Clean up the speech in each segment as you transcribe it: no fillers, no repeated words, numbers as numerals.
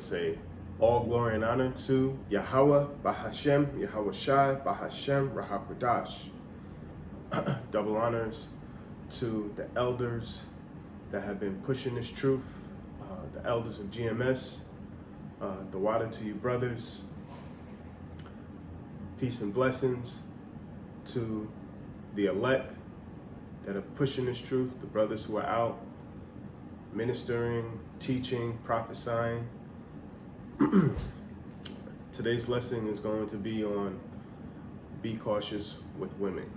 to say all glory and honor to Yahweh, Bahashem, Yahweh Shai, Bahashem, Rahakodash. Double honors to the elders that have been pushing this truth, the elders of GMS, the water to you brothers. Peace and blessings to the elect that are pushing this truth, the brothers who are out ministering, teaching, prophesying. Today's lesson is going to be on be cautious with women.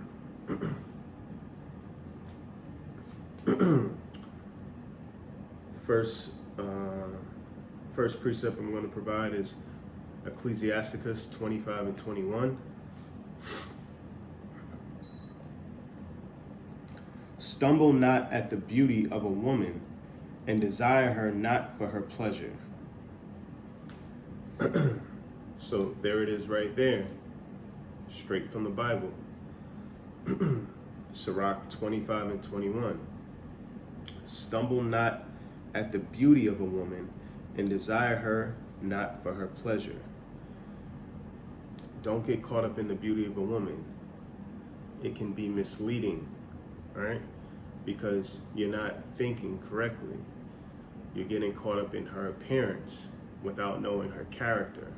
First precept I'm going to provide is Ecclesiasticus 25 and 21. Stumble not at the beauty of a woman, and desire her not for her pleasure. So there it is right there, straight from the Bible. Sirach 25 and 21. Stumble not at the beauty of a woman, and desire her not for her pleasure. Don't get caught up in the beauty of a woman. It can be misleading, right? Because you're not thinking correctly. You're getting caught up in her appearance without knowing her character,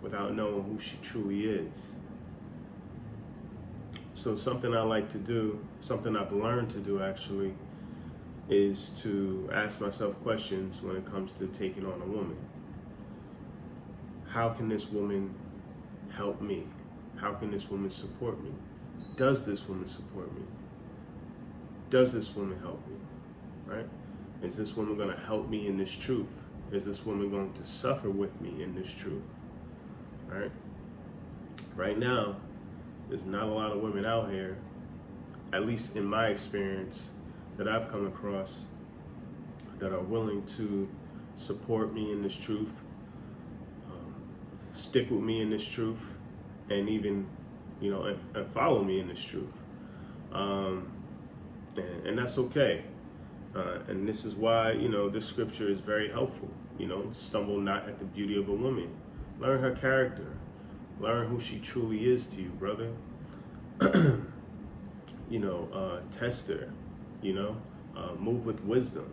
without knowing who she truly is. So something I like to do, something I've learned to do actually, is to ask myself questions when it comes to taking on a woman. How can this woman help me? How can this woman support me? Does this woman support me? Does this woman help me? Right? Is this woman going to help me in this truth? Is this woman going to suffer with me in this truth? All right? Right now, there's not a lot of women out here, at least in my experience, that I've come across, that are willing to support me in this truth, stick with me in this truth, and even, and follow me in this truth. And that's okay. And this is why, this scripture is very helpful. Stumble not at the beauty of a woman. Learn her character. Learn who she truly is to you, brother. Test her, move with wisdom.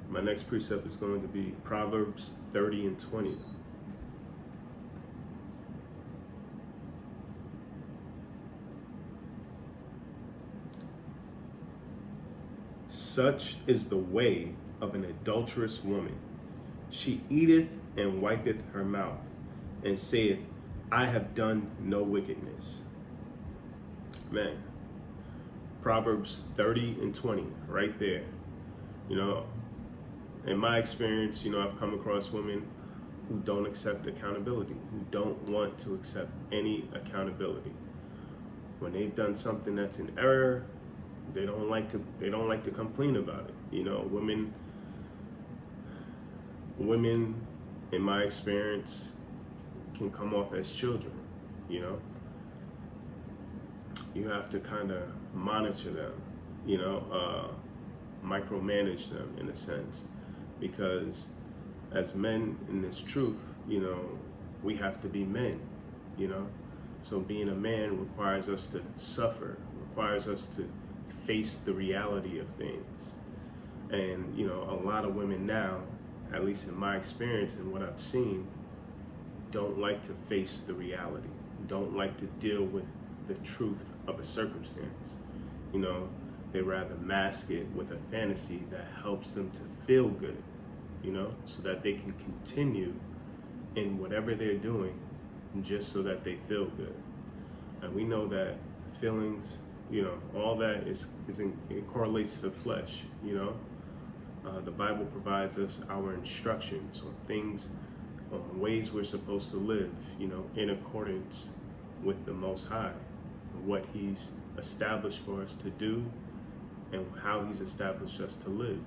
My next precept is going to be Proverbs 30 and 20. Such is the way of an adulterous woman. She eateth and wipeth her mouth, and saith, I have done no wickedness. Man, Proverbs 30 and 20, right there. In my experience, I've come across women who don't accept accountability, who don't want to accept any accountability. When they've done something that's in error, they don't like to complain about it. Women, in my experience, can come off as children. You have to kind of monitor them, micromanage them in a sense, because as men in this truth, we have to be men. So being a man requires us to suffer, requires us to face the reality of things. And a lot of women now, at least in my experience and what I've seen, don't like to face the reality, don't like to deal with the truth of a circumstance. They rather mask it with a fantasy that helps them to feel good, so that they can continue in whatever they're doing just so that they feel good. And we know that feelings, all that it correlates to the flesh. The Bible provides us our instructions on things, on ways we're supposed to live, in accordance with the Most High, what He's established for us to do and how He's established us to live.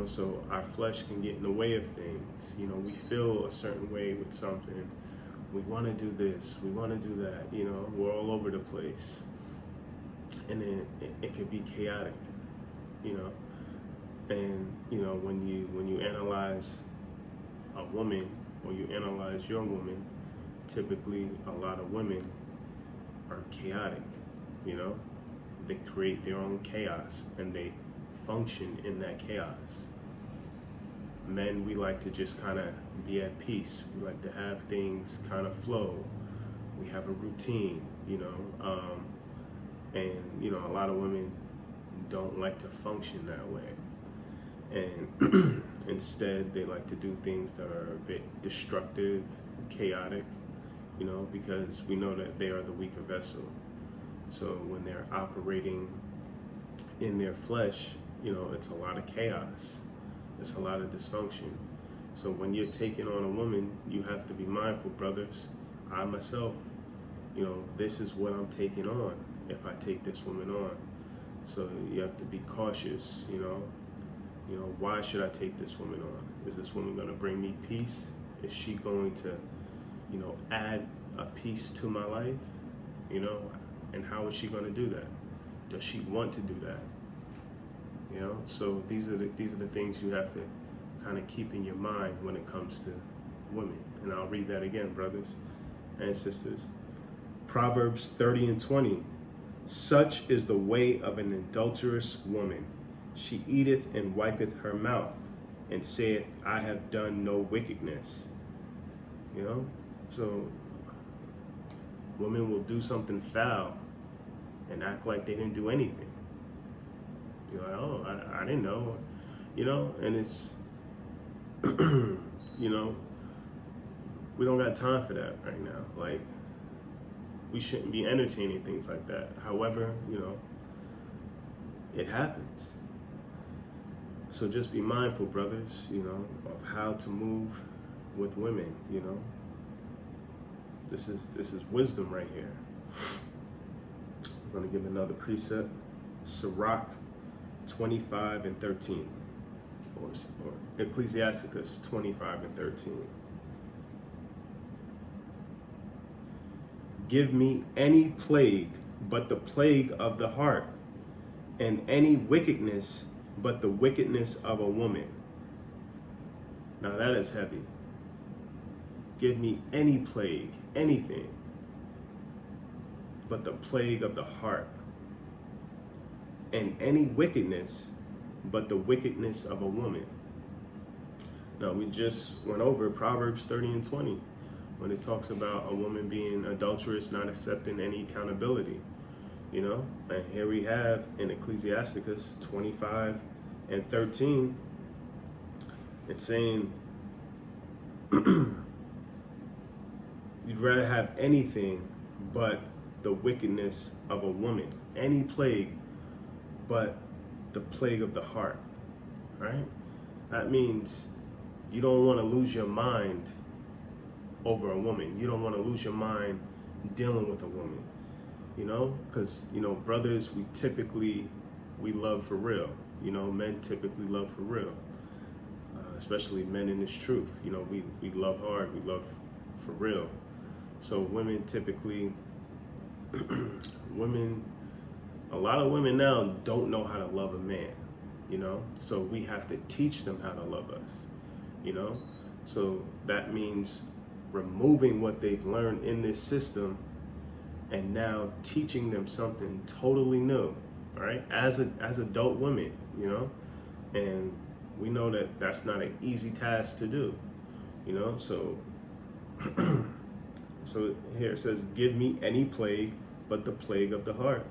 So our flesh can get in the way of things. We feel a certain way with something. We want to do this, we want to do that, we're all over the place. and then it could be chaotic, you know. And you know, when you analyze a woman, or you analyze your woman, typically a lot of women are chaotic, you know. They create their own chaos and they function in that chaos. Men, we like to just kind of be at peace. We like to have things kind of flow. We have a routine, you know. And you know, a lot of women don't like to function that way, and instead they like to do things that are a bit destructive, chaotic, you know, because we know that they are the weaker vessel. So when they're operating in their flesh, you know, it's a lot of chaos, it's a lot of dysfunction. So when you're taking on a woman, you have to be mindful, brothers. I myself, you know, this is what I'm taking on if I take this woman on. So you have to be cautious, you know. You know, why should I take this woman on? Is this woman going to bring me peace? Is she going to, you know, add a piece to my life? You know, and how is she going to do that? Does she want to do that? You know, so these are the things you have to kind of keep in your mind when it comes to women. And I'll read that again, brothers and sisters. Proverbs 30:20. Such is the way of an adulterous woman. She eateth and wipeth her mouth, and saith, I have done no wickedness. You know, so women will do something foul and act like they didn't do anything. You're like, oh, I didn't know, you know, and it's, you know, we don't got time for that right now. Like, we shouldn't be entertaining things like that. However, you know, it happens. So just be mindful, brothers, you know, of how to move with women, you know. This is wisdom right here. I'm going to give another precept. Sirach 25:13, or Ecclesiasticus 25:13. Give me any plague but the plague of the heart, and any wickedness but the wickedness of a woman. Now that is heavy. Give me any plague, anything, but the plague of the heart, and any wickedness but the wickedness of a woman. Now we just went over Proverbs 30:20 when it talks about a woman being adulterous, not accepting any accountability, you know. And here we have in Ecclesiasticus 25:13, it's saying you'd rather have anything but the wickedness of a woman, any plague but the plague of the heart, right? That means you don't want to lose your mind over a woman. You don't want to lose your mind dealing with a woman, you know, because, you know, brothers, we love for real. You know, men typically love for real, especially men in this truth. You know, we love hard, we love for real. So women typically, a lot of women now don't know how to love a man, you know, so we have to teach them how to love us, you know. So that means removing what they've learned in this system and now teaching them something totally new, right? As adult women, you know, and we know that that's not an easy task to do, you know. So so here it says, give me any plague but the plague of the heart.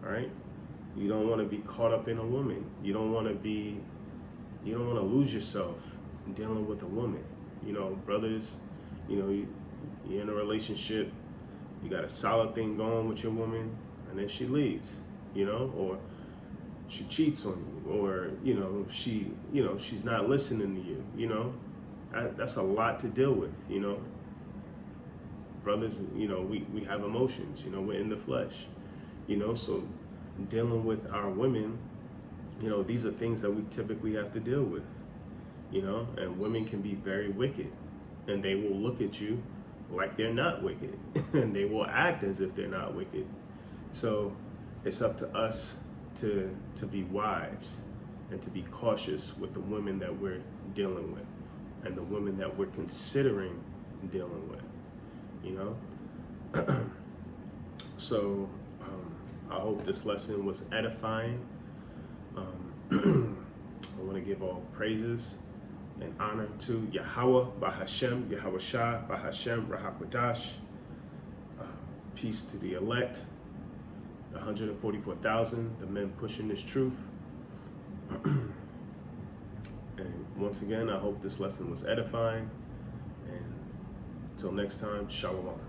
All right, you don't want to be caught up in a woman. You don't want to lose yourself dealing with a woman. You know, brothers, you know, you're in a relationship, you got a solid thing going with your woman, and then she leaves, you know, or she cheats on you, or, you know, she's not listening to you, you know. That's a lot to deal with, you know. Brothers, you know, we have emotions, you know, we're in the flesh, you know, so dealing with our women, you know, these are things that we typically have to deal with, you know. And women can be very wicked, and they will look at you like they're not wicked, and they will act as if they're not wicked. So, it's up to us to be wise and to be cautious with the women that we're dealing with and the women that we're considering dealing with, you know? So I hope this lesson was edifying. I want to give all praises and honor to Yahweh, Bahashem, Yahweh Shah, Bahashem, Rahakwadash. Peace to the elect, the 144,000, the men pushing this truth. And once again, I hope this lesson was edifying. And until next time, Shalom.